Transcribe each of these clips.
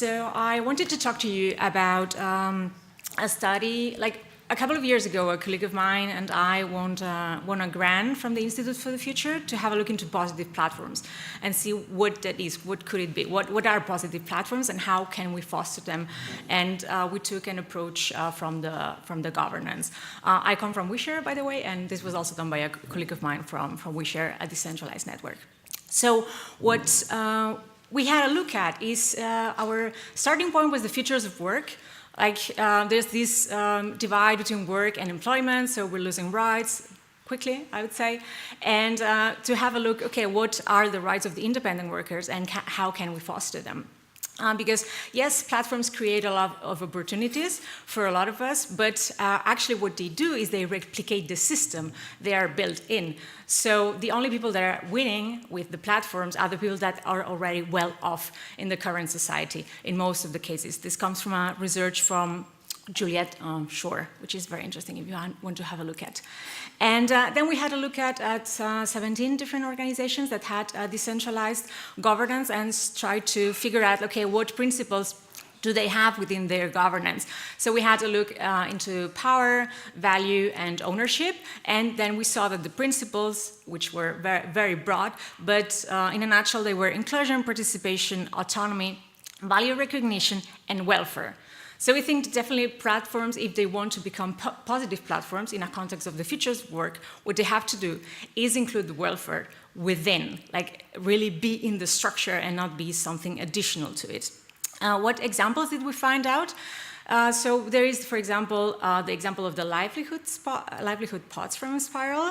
So I wanted to talk to you about a study. Like a couple of years ago, a colleague of mine and I won a grant from the Institute for the Future to have a look into positive platforms and see what that is, what could it be, what are positive platforms and how can we foster them. And we took an approach from the governance. I come from WeShare, by the way, and this was also done by a colleague of mine from WeShare, a decentralized network. So what we had a look at is our starting point was the futures of work. Like there's this divide between work and employment, so we're losing rights quickly, I would say, and to have a look, okay, what are the rights of the independent workers and how can we foster them? Because yes, platforms create a lot of opportunities for a lot of us, but actually what they do is they replicate the system they are built in. So the only people that are winning with the platforms are the people that are already well off in the current society, in most of the cases. This comes from a research from Juliet Shore, which is very interesting if you want to have a look at. And then we had a look at 17 different organizations that had decentralized governance and tried to figure out, okay, what principles do they have within their governance? So we had a look into power, value, and ownership, and then we saw that the principles, which were very, very broad, but in a nutshell, they were inclusion, participation, autonomy, value recognition, and welfare. So we think definitely platforms, if they want to become positive platforms in a context of the future's work, what they have to do is include the welfare within, like really be in the structure and not be something additional to it. What examples did we find out? So there is, for example, the example of the livelihood pots from Spiral,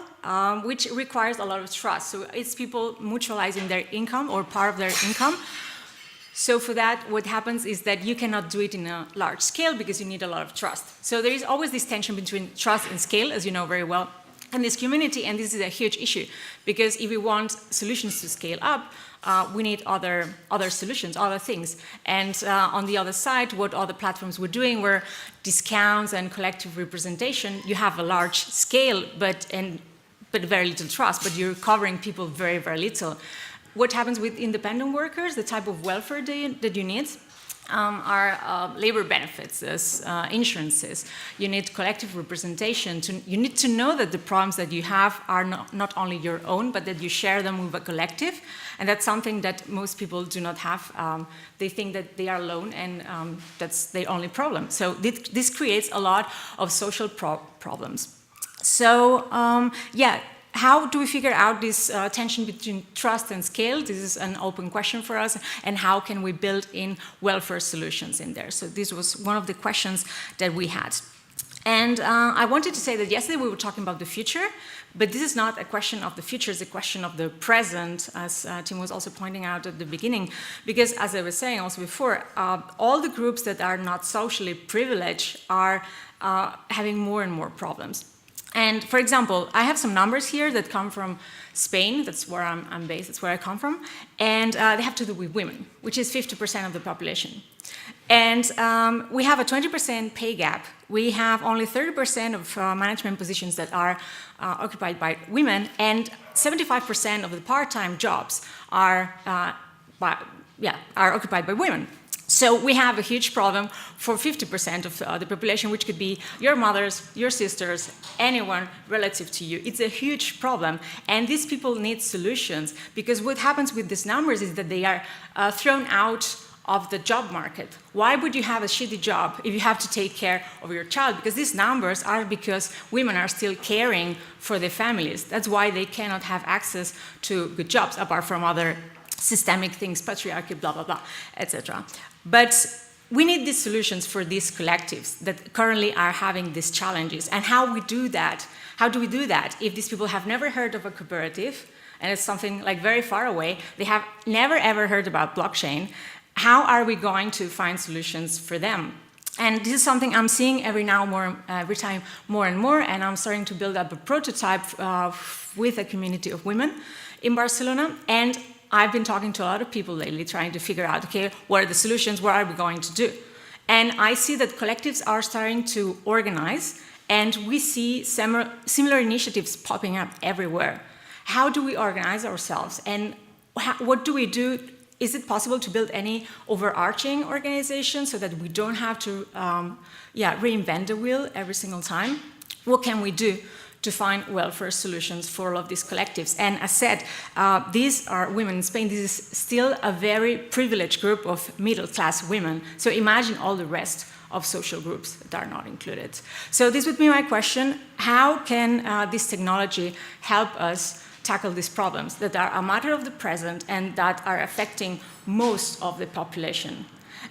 which requires a lot of trust. So it's people mutualizing their income or part of their income. So for that, what happens is that you cannot do it in a large scale because you need a lot of trust. So there is always this tension between trust and scale, as you know very well, in this community, and this is a huge issue because if we want solutions to scale up, we need other solutions, other things. And on the other side, what other platforms were doing were discounts and collective representation. You have a large scale, but very little trust, but you're covering people very, very little. What happens with independent workers, the type of welfare that you need are labor benefits, insurances. You need collective representation. You need to know that the problems that you have are not only your own, but that you share them with a collective. And that's something that most people do not have. They think that they are alone and that's their only problem. So this creates a lot of social problems. So yeah. How do we figure out this tension between trust and scale? This is an open question for us. And how can we build in welfare solutions in there? So this was one of the questions that we had. And I wanted to say that yesterday we were talking about the future, but this is not a question of the future, it's a question of the present, as Tim was also pointing out at the beginning. Because as I was saying also before, all the groups that are not socially privileged are having more and more problems. And for example, I have some numbers here that come from Spain, that's where I'm based, that's where I come from, and they have to do with women, which is 50% of the population. And we have a 20% pay gap. We have only 30% of management positions that are occupied by women, and 75% of the part-time jobs are occupied by women. So we have a huge problem for 50% of the population, which could be your mothers, your sisters, anyone relative to you. It's a huge problem, and these people need solutions, because what happens with these numbers is that they are thrown out of the job market. Why would you have a shitty job if you have to take care of your child? Because these numbers are because women are still caring for their families. That's why they cannot have access to good jobs, apart from other systemic things, patriarchy, blah, blah, blah, etc. But we need these solutions for these collectives that currently are having these challenges. And how do we do that if these people have never heard of a cooperative, and it's something like very far away, they have never ever heard about blockchain? How are we going to find solutions for them? And this is something I'm seeing every time more and more, and I'm starting to build up a prototype with a community of women in Barcelona. And I've been talking to a lot of people lately trying to figure out, okay, what are the solutions, what are we going to do? And I see that collectives are starting to organize, and we see similar initiatives popping up everywhere. How do we organize ourselves, and what do we do is it possible to build any overarching organization so that we don't have to reinvent the wheel every single time? What can we do to find welfare solutions for all of these collectives? And as said, these are women in Spain. This is still a very privileged group of middle-class women. So imagine all the rest of social groups that are not included. So this would be my question. How can this technology help us tackle these problems that are a matter of the present and that are affecting most of the population?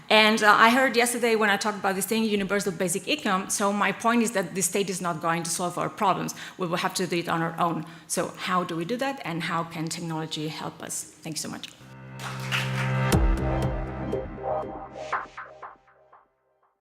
And I heard yesterday when I talked about this thing, universal basic income, so my point is that the state is not going to solve our problems. We will have to do it on our own. So how do we do that, and how can technology help us? Thank you so much.